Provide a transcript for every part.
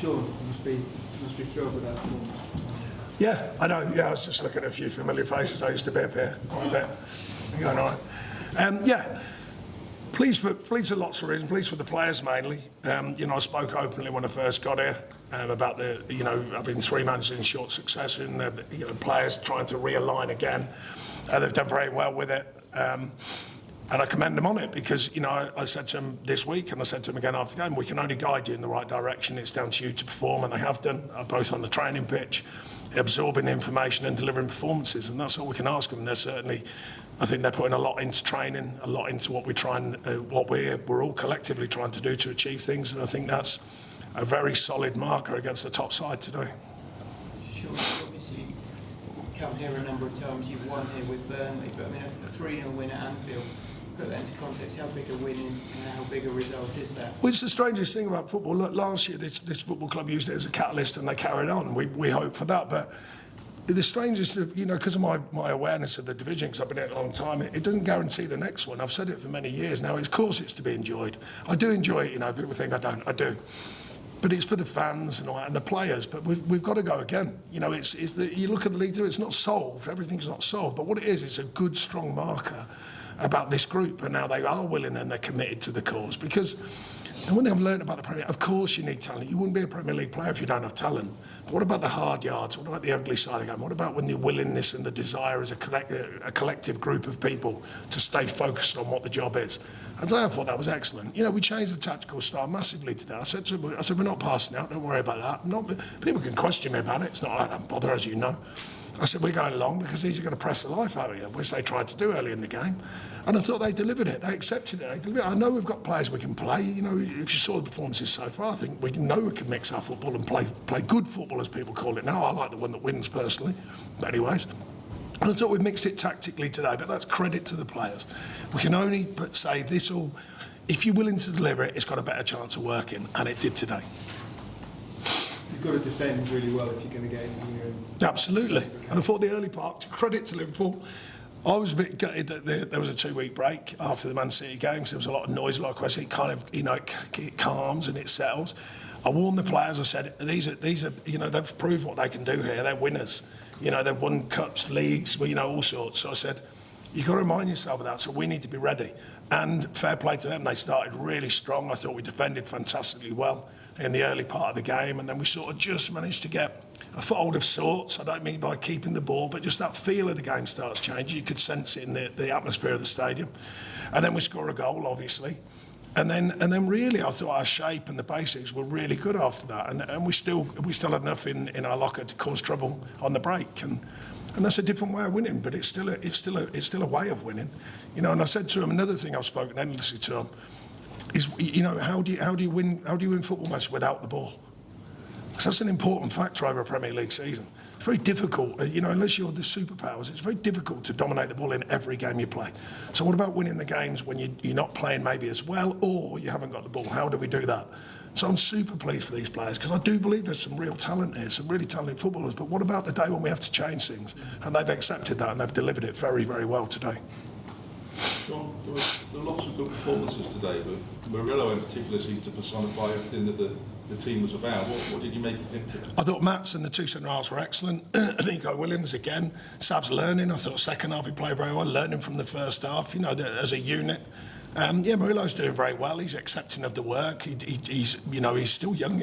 Sean must be thrilled with that performance. Yeah, I know. Yeah, I was just looking at a few familiar faces. I used to be up here quite a bit. I'm going all right. Yeah, pleased for lots of reasons. Pleased for the players mainly. I spoke openly when I first got here about having 3 managers in short succession. Players trying to realign again. They've done very well with it. And I commend them on it because, I said to them this week and I said to them again after the game, we can only guide you in the right direction. It's down to you to perform, and they have done, both on the training pitch, absorbing the information and delivering performances, and that's all we can ask them. They're certainly, I think they're putting a lot into training, a lot into what we're all collectively trying to do to achieve things, and I think that's a very solid marker against the top side today. Sure, obviously you've come here a number of times, you've won here with Burnley, but I mean a 3-0 win at Anfield, put that into context, how big a win and how big a result is that? Well, it's the strangest thing about football. Look, last year this football club used it as a catalyst and they carried on. We hope for that, but the strangest of, because of my awareness of the division, because I've been here a long time, it doesn't guarantee the next one. I've said it for many years now. Of course it's to be enjoyed. I do enjoy it, people think I don't. I do. But it's for the fans and the players. But we've got to go again. You look at the league, it's not solved. Everything's not solved. But what it is, it's a good, strong marker about this group and how they are willing and they're committed to the cause. Because, and one thing I've learned about the Premier League, of course you need talent. You wouldn't be a Premier League player if you don't have talent. But what about the hard yards? What about the ugly side of the game? What about when the willingness and the desire as a collective group of people to stay focused on what the job is? And I thought that was excellent. We changed the tactical style massively today. I said, we're not passing out, don't worry about that. People can question me about it. It's not, I don't bother, as you know. I said, we're going along because these are going to press the life out of you, which they tried to do early in the game. And I thought they delivered it. They accepted it. I know we've got players we can play. If you saw the performances so far, I think we know we can mix our football and play good football, as people call it now. I like the one that wins personally. But anyways, and I thought we mixed it tactically today, but that's credit to the players. We can only say this all, if you're willing to deliver it, it's got a better chance of working, and it did today. You've got to defend really well if you're going to get in here. Absolutely. And I thought the early part, credit to Liverpool, I was a bit gutted that there was a 2-week break after the Man City game, because there was a lot of noise, a lot of questions. It kind of, it calms and it settles. I warned the players, I said, these are, they've proved what they can do here. They're winners. They've won cups, leagues, all sorts. So I said, you've got to remind yourself of that, so we need to be ready. And fair play to them, they started really strong. I thought we defended fantastically well in the early part of the game, and then we sort of just managed to get a foothold of sorts. I don't mean by keeping the ball, but just that feel of the game starts changing. You could sense it in the atmosphere of the stadium. And then we score a goal, obviously. And then really, I thought our shape and the basics were really good after that. And we still had enough in our locker to cause trouble on the break. And that's a different way of winning, but it's still a way of winning. And I said to him, another thing I've spoken endlessly to him is, how do you win football matches without the ball? Because that's an important factor over a Premier League season. It's very difficult, unless you're the superpowers, it's very difficult to dominate the ball in every game you play. So what about winning the games when you're not playing maybe as well, or you haven't got the ball? How do we do that? So I'm super pleased for these players, because I do believe there's some real talent here, some really talented footballers. But what about the day when we have to change things? And they've accepted that, and they've delivered it very, very well today. John, there were lots of good performances today, but Murillo in particular seemed to personify everything that the team was about. What did you make of him today? I thought Mats and the two centre-halves were excellent. Nico Williams again. Sav's learning. I thought second half he played very well, learning from the first half, as a unit. Murillo's doing very well. He's accepting of the work. He's still young,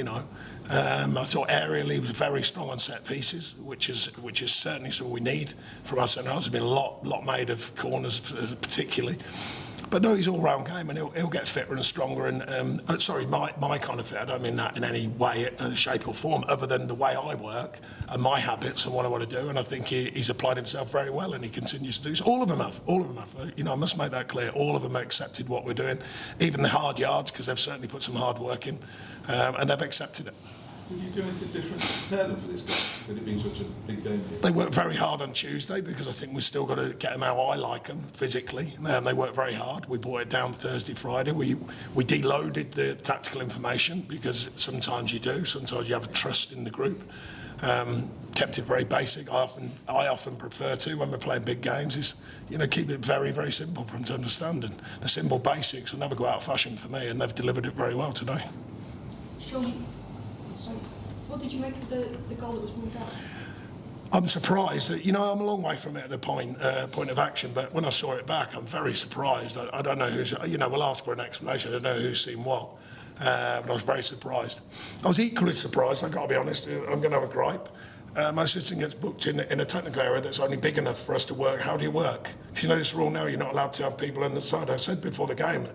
I thought aerially he was very strong on set pieces, which is certainly something we need from our centre-halves. There's been a lot made of corners, particularly. But no, he's all-round game, and he'll get fitter and stronger. And my kind of fit. I don't mean that in any way, shape or form, other than the way I work and my habits and what I want to do. And I think he's applied himself very well, and he continues to do so. All of them have. I must make that clear. All of them have accepted what we're doing, even the hard yards, because they've certainly put some hard work in, and they've accepted it. Did you do anything different to prepare them for this game, with it being such a big game? They worked very hard on Tuesday, because I think we've still got to get them how I like them physically. They worked very hard. We brought it down Thursday, Friday. We deloaded the tactical information, because sometimes you do. Sometimes you have a trust in the group. Kept it very basic. I often prefer to, when we're playing big games, is keep it very, very simple for them to understand. And the simple basics will never go out of fashion for me, and they've delivered it very well today. Sean, What did you make of the goal that was ruled out? I'm surprised that, I'm a long way from it at the point of action, but when I saw it back, I'm very surprised. I don't know who's, we'll ask for an explanation. I don't know who's seen what, but I was very surprised. I was equally surprised, I've got to be honest, I'm going to have a gripe. My assistant gets booked in a technical area that's only big enough for us to work. How do you work? Because this rule now, you're not allowed to have people on the side. I said before the game,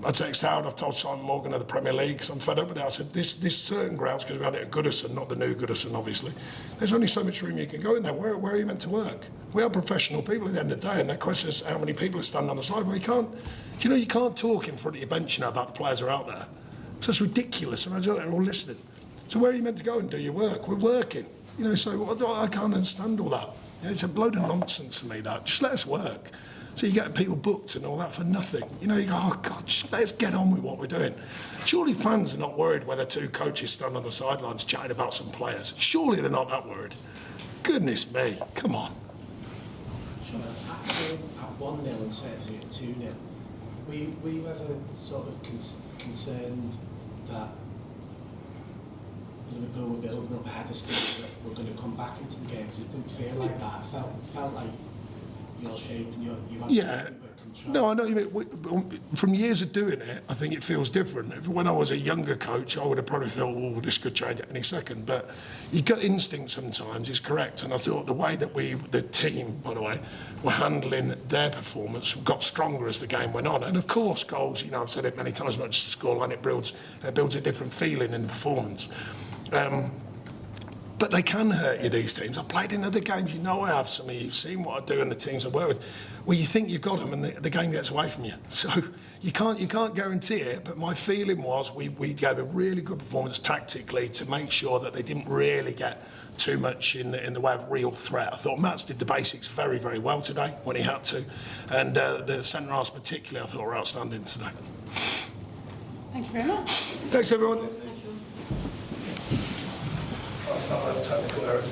I text Howard, I've told Simon Morgan of the Premier League, because I'm fed up with it. I said, this certain grounds, because we had it at Goodison, not the new Goodison, obviously, there's only so much room you can go in there. Where are you meant to work? We are professional people at the end of the day, and their question is how many people are standing on the side. Well, you can't talk in front of your bench about the players who are out there. So it's ridiculous. Imagine they're all listening. So where are you meant to go and do your work? We're working. So I can't understand all that. It's a load of nonsense for me, that. Just let us work. So you get people booked and all that for nothing. You go, oh God, just let's get on with what we're doing. Surely fans are not worried whether two coaches stand on the sidelines chatting about some players. Surely they're not that worried. Goodness me, come on. Sean, at 1-0 and certainly at 2-0, were you ever sort of concerned that Liverpool were building up ahead of steam, that we're going to come back into the game? Because it didn't feel like that. It felt like your shape and you had Yeah. control. No, I know you mean. From years of doing it, I think it feels different. When I was a younger coach, I would have probably thought, oh, this could change at any second. But your gut instinct sometimes is correct. And I thought the way that the team, by the way, were handling their performance got stronger as the game went on. And of course, goals, I've said it many times, not just a scoreline, it builds a different feeling in the performance. But they can hurt you, these teams. I've played in other games, I have. Some of you have seen what I do in the teams I work with, where you think you've got them and the game gets away from you. So you can't guarantee it, but my feeling was we gave a really good performance tactically to make sure that they didn't really get too much in the way of real threat. I thought Mats did the basics very, very well today when he had to. And the centre-halves particularly, I thought were outstanding today. Thank you very much. Thanks, everyone. That's not a technical error.